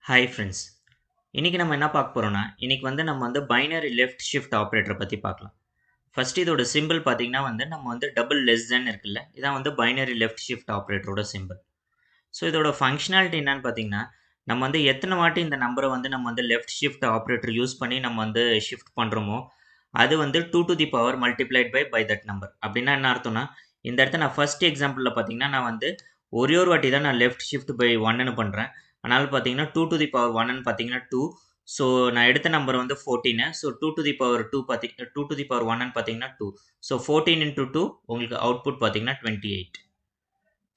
Hi friends. இன்றைக்கி நம்ம என்ன பார்க்க போகிறோன்னா, இன்றைக்கி நம்ம பைனரி லெஃப்ட் ஷிஃப்ட் ஆப்ரேட்டரை பற்றி பார்க்கலாம். ஃபர்ஸ்ட் இதோட சிம்பிள் பார்த்தீங்கன்னா நம்ம டபுள் லெஸ் தென் இருக்குல்ல, இதான் பைனரி லெஃப்ட் ஷிஃப்ட் ஆப்ரேட்டரோட சிம்பிள். ஸோ இதோட ஃபங்க்ஷனாலிட்டி என்னன்னு பார்த்தீங்கன்னா, நம்ம எத்தனை வாட்டி இந்த நம்பரை நம்ம லெஃப்ட் ஷிஃப்ட் ஆப்ரேட்டர் யூஸ் பண்ணி நம்ம ஷிஃப்ட் பண்ணுறோமோ, அது 2 to the power multiplied by that number. அப்படின்னா என்ன அர்த்தம்னா, இந்த இடத்த நான் ஃபர்ஸ்ட் எக்ஸாம்பிளில் பார்த்தீங்கன்னா நான் ஒரே ஒரு வாட்டி தான் நான் லெஃப்ட் ஷிஃப்ட் பை 1ன்னு பண்ணுறேன். அதனால் பார்த்தீங்கன்னா 2 டு தி பவர் 1ன்னு பார்த்தீங்கன்னா 2. ஸோ நான் எடுத்த number 14. So 2 to the power 2 to the power 1ன்னு பார்த்தீங்கன்னா 2. ஸோ 14 இன்ட்டு 2 உங்களுக்கு அவுட்புட் பார்த்தீங்கன்னா 28.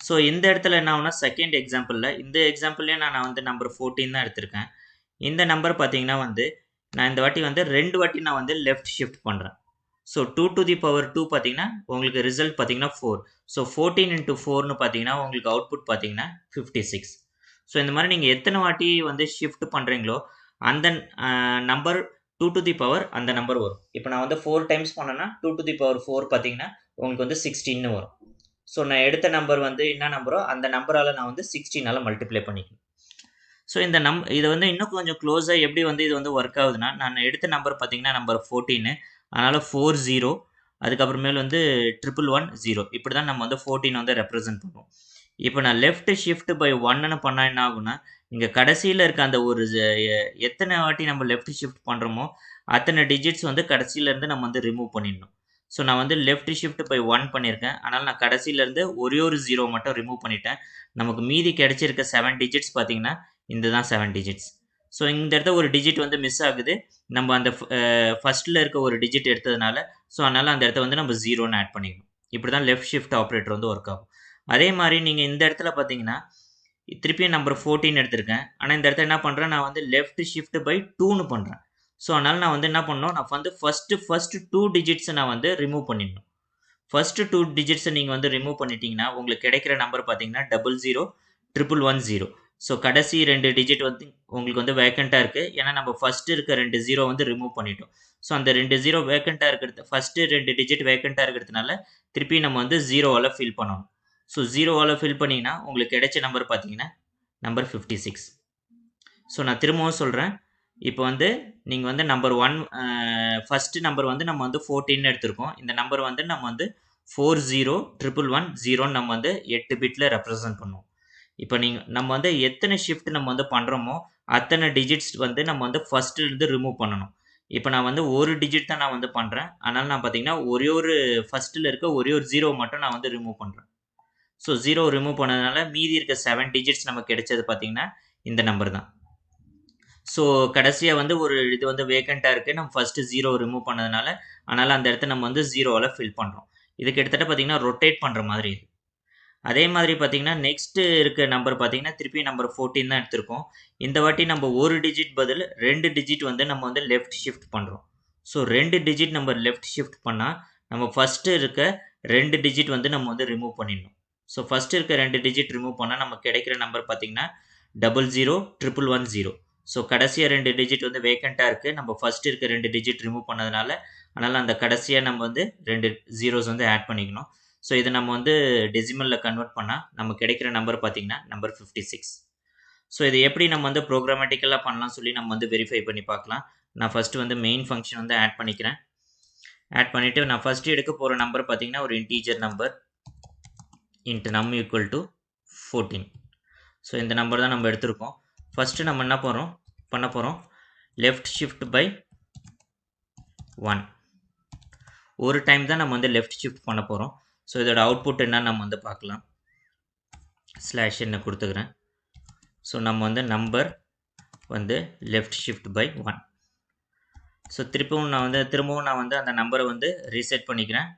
ஸோ இந்த இடத்துல என்ன ஆகுனா, செகண்ட் எக்ஸாம்பிளில் இந்த எக்ஸாம்பிள்லேயே நான் நம்பர் 14 தான் எடுத்திருக்கேன். இந்த நம்பர் பார்த்தீங்கன்னா நான் இந்த வாட்டி 2 வாட்டி நான் லெஃப்ட் ஷிஃப்ட் பண்ணுறேன். ஸோ 2 டு தி பவர் 2 பார்த்தீங்கன்னா உங்களுக்கு ரிசல்ட் பார்த்தீங்கன்னா 4. ஸோ 14 இன்ட்டு 4ன்னு பார்த்தீங்கன்னா உங்களுக்கு அவுட்புட் பார்த்தீங்கன்னா 56. ஸோ இந்த மாதிரி நீங்கள் எத்தனை வாட்டி ஷிஃப்ட் பண்ணுறீங்களோ அந்த நம்பர் 2 டு தி பவர் அந்த நம்பர் வரும். இப்போ நான் 4 டைம்ஸ் பண்ணேன்னா 2 டு தி பவர் 4 பார்த்தீங்கன்னா உங்களுக்கு 16 வரும். ஸோ நான் எடுத்த நம்பர் என்ன நம்பரோ அந்த நம்பரால் நான் 16ஆல் மல்டிப்ளை பண்ணிக்கணும். ஸோ இந்த இது இன்னும் கொஞ்சம் க்ளோஸாக எப்படி இது ஒர்க் ஆகுதுன்னா, நான் எடுத்த நம்பர் பார்த்தீங்கன்னா நம்பர் 14. அதனால் 40 அதுக்கப்புறமேல் 1110 இப்படி தான் நம்ம 14 ரெப்ரசன்ட் பண்ணுவோம். இப்போ நான் லெஃப்ட் ஷிஃப்ட் பை 1ன்னு பண்ணால் என்ன ஆகுனா, இங்கே கடைசியில் இருக்க அந்த ஒரு எத்தனை வாட்டி நம்ம லெஃப்ட் ஷிஃப்ட் பண்ணுறோமோ அத்தனை டிஜிட்ஸ் கடைசியிலேருந்து நம்ம ரிமூவ் பண்ணிடணும். ஸோ நான் லெஃப்ட் ஷிஃப்ட் பை 1 பண்ணியிருக்கேன். அதனால் நான் கடைசியிலேருந்து ஒரே ஒரு 0 மட்டும் ரிமூவ் பண்ணிட்டேன். நமக்கு மீதி கிடைச்சிருக்க 7 டிஜிட்ஸ் பார்த்தீங்கன்னா இந்த தான் 7 டிஜிட்ஸ். ஸோ இந்த இடத்த ஒரு டிஜிட் மிஸ் ஆகுது. நம்ம அந்த ஃபஸ்ட்டில் இருக்க ஒரு டிஜிட் எடுத்ததுனால, ஸோ அதனால் அந்த இடத்த நம்ம 0ன்னு ஆட் பண்ணிக்கணும். இப்படி தான் லெஃப்ட் ஷிஃப்ட் ஆப்ரேட்டர் ஒர்க் ஆகும். அதே மாதிரி நீங்கள் இந்த இடத்துல பார்த்தீங்கன்னா திருப்பியும் நம்பர் 14 எடுத்திருக்கேன். ஆனால் இந்த இடத்துல என்ன பண்ணுறேன், நான் லெஃப்ட் ஷிஃப்ட் பை 2ன்னு பண்ணுறேன். ஸோ அதனால் நான் என்ன பண்ணணும், நான் ஃபஸ்ட்டு 2 டிஜிட்ஸை நான் ரிமூவ் பண்ணிடணும். ஃபஸ்ட்டு 2 டிஜிட்ஸை நீங்கள் ரிமூவ் பண்ணிட்டீங்கன்னா உங்களுக்கு கிடைக்கிற நம்பர் பார்த்தீங்கன்னா 00 1110. ஸோ கடைசி 2 டிஜிட் உங்களுக்கு வேக்கண்ட்டாக இருக்குது. ஏன்னா நம்ம ஃபஸ்ட்டு இருக்க 2 0 ரிமூவ் பண்ணிட்டோம். ஸோ அந்த 2 0 வேக்கண்ட்டாக இருக்கிறது, ஃபஸ்ட்டு 2 டிஜிட் வேக்கண்ட்டாக இருக்கிறதுனால திருப்பி நம்ம 0வால் ஃபில் பண்ணணும். ஸோ 0வால் ஃபில் பண்ணிங்கன்னா உங்களுக்கு கிடைச்ச நம்பர் பார்த்தீங்கன்னா நம்பர் 56. ஸோ நான் திரும்பவும் சொல்கிறேன். இப்போ நீங்கள் நம்பர் 1 ஃபஸ்ட்டு நம்பர் நம்ம 14ன்னு எடுத்திருக்கோம். இந்த நம்பர் நம்ம 401110 நம்ம 8 பிட்டில் ரெப்ரசன்ட் பண்ணுவோம். இப்போ நம்ம எத்தனை ஷிஃப்ட் நம்ம பண்ணுறோமோ அத்தனை டிஜிட்ஸ் நம்ம ஃபஸ்ட்டிலேருந்து ரிமூவ் பண்ணணும். இப்போ நான் ஒரு டிஜிட் தான் நான் பண்ணுறேன். அதனால் நான் பார்த்தீங்கன்னா ஒரே ஒரு ஃபஸ்ட்டில் இருக்க ஒரே ஒரு 0 மட்டும் நான் ரிமூவ் பண்ணுறேன். ஸோ 0 ரிமூவ் பண்ணதுனால மீதி இருக்க 7 டிஜிட்ஸ் நமக்கு கிடைச்சது பார்த்தீங்கன்னா இந்த நம்பர் தான். ஸோ கடைசியாக ஒரு இது வேக்கண்ட்டாக இருக்குது. நம்ம ஃபஸ்ட்டு 0 ரிமூவ் பண்ணதுனால, அதனால் அந்த இடத்த நம்ம 0வால் ஃபில் பண்ணுறோம். இது கிட்டத்தட்ட பார்த்தீங்கன்னா ரொட்டேட் பண்ணுற மாதிரி இது. அதே மாதிரி பார்த்தீங்கன்னா நெக்ஸ்ட்டு இருக்க நம்பர் பார்த்தீங்கன்னா திருப்பி நம்பர் 14 தான் எடுத்திருக்கோம். இந்த வாட்டி நம்ம ஒரு டிஜிட் பதில் 2 டிஜிட் நம்ம லெஃப்ட் ஷிஃப்ட் பண்ணுறோம். ஸோ 2 டிஜிட் நம்ம லெஃப்ட் ஷிஃப்ட் பண்ணால் நம்ம ஃபஸ்ட்டு இருக்க 2 டிஜிட் நம்ம ரிமூவ் பண்ணிடணும். ஸோ ஃபஸ்ட்டு இருக்க 2 டிஜிட் ரிமூவ் பண்ணால் நமக்கு கிடைக்கிற நம்பர் பார்த்தீங்கன்னா 001110. ஸோ கடைசியாக 2 டிஜிட் வேக்கண்ட்டாக இருக்குது. நம்ம ஃபஸ்ட்டு இருக்க 2 டிஜிட் ரிமூவ் பண்ணதுனால, அதனால் அந்த கடைசியாக நம்ம 2 ஜீரோஸ் ஆட் பண்ணிக்கணும். ஸோ இதை நம்ம டெசிமலில் கன்வெர்ட் பண்ணால் நமக்கு கிடைக்கிற நம்பர் பார்த்தீங்கன்னா நம்பர் 56. ஸோ இது எப்படி நம்ம ப்ரோக்ராமேட்டிக்கலாக பண்ணலாம் சொல்லி நம்ம வெரிஃபை பண்ணி பார்க்கலாம். நான் ஃபஸ்ட்டு மெயின் ஃபங்க்ஷன் ஆட் பண்ணிக்கிறேன். ஆட் பண்ணிவிட்டு நான் ஃபஸ்ட்டு எடுக்க போகிற நம்பர் பார்த்தீங்கன்னா ஒரு integer number int num equal to 14. So இந்த நம்பர் தான் நம்ம எடுத்திருக்கோம். ஃபஸ்ட்டு நம்ம என்ன பண்ண போகிறோம், லெஃப்ட் ஷிஃப்ட் பை 1 ஒரு டைம் தான் நம்ம லெஃப்ட் ஷிஃப்ட் பண்ண போகிறோம். ஸோ இதோட அவுட்புட் என்ன நம்ம பார்க்கலாம். ஸ்லாஷ் என்ன கொடுத்துக்கிறேன். ஸோ நம்ம number left shift by 1. So திரும்பவும் நான் அந்த நம்பரை ரீசெட் பண்ணிக்கிறேன்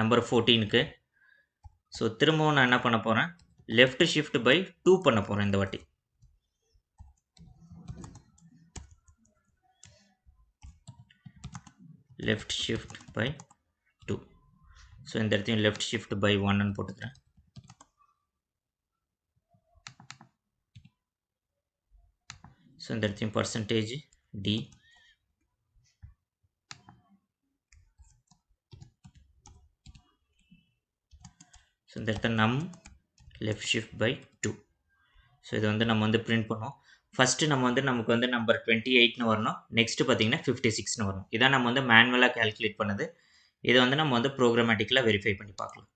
நம்பர் 14க்கு. ஸோ திரும்பவும் நான் என்ன பண்ண போகிறேன், லெஃப்ட் ஷிஃப்ட் பை 2 பண்ண போகிறேன் இந்த வாட்டி. Left shift by 2. ஸோ இந்த இடத்தையும் லெஃப்ட் ஷிஃப்ட் பை 1ன்னு போட்டுக்கிறேன். ஸோ இந்த இடத்தையும் பர்சன்டேஜ் டி. ஸோ இந்த இடத்த நம் லெஃப்ட் ஷிஃப்ட் பை 2. ஸோ இதை நம்ம பிரிண்ட் பண்ணுவோம். ஃபஸ்ட்டு நம்ம வந்து நமக்கு வந்து நம்பர் 28ன்னு வரணும். நெக்ஸ்ட்டு பார்த்தீங்கன்னா 56ன்னு வரணும். இதான் நம்ம வந்து மேனுவலா கால்குலேட் பண்ணது. இத வந்து நம்ம வந்து ப்ரோகிராமேட்டிக்கலா வெரிஃபை பண்ணி பார்க்கலாம்.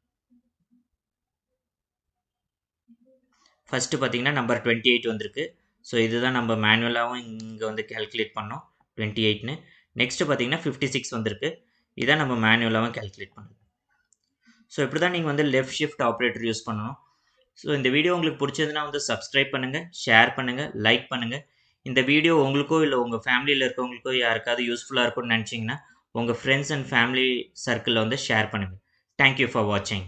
ஃபஸ்ட்டு பார்த்தீங்கன்னா நம்பர் 28 வந்திருக்கு. ஸோ இதுதான் நம்ம மேனுவலாவும் இங்க வந்து கால்குலேட் பண்ணோம் 28ன்னு. நெக்ஸ்ட்டு பார்த்தீங்கன்னா 56 வந்திருக்கு. இதான் நம்ம மேனுவலாவும் கால்குலேட் பண்ணது. ஸோ இப்படி தான் நீங்க வந்து லெஃப்ட் ஷிஃப்ட் ஆப்பரேட்டர் யூஸ் பண்ணணும். ஸோ இந்த வீடியோ உங்களுக்கு பிடிச்சதுன்னா வந்து சப்ஸ்கிரைப் பண்ணுங்க, ஷேர் பண்ணுங்க, லைக் பண்ணுங்க. இந்த வீடியோ உங்களுக்கோ இல்ல உங்க ஃபேமிலில இருக்கவங்களுக்கோ யாருக்காவது யூஸ்ஃபுல்லா இருக்கும்னு நினைச்சீங்கன்னா, உங்க ஃப்ரெண்ட்ஸ் அண்ட் ஃபேமிலி சர்க்கிள்ல வந்து ஷேர் பண்ணுங்க. தேங்க் யூ ஃபார் வாட்சிங்.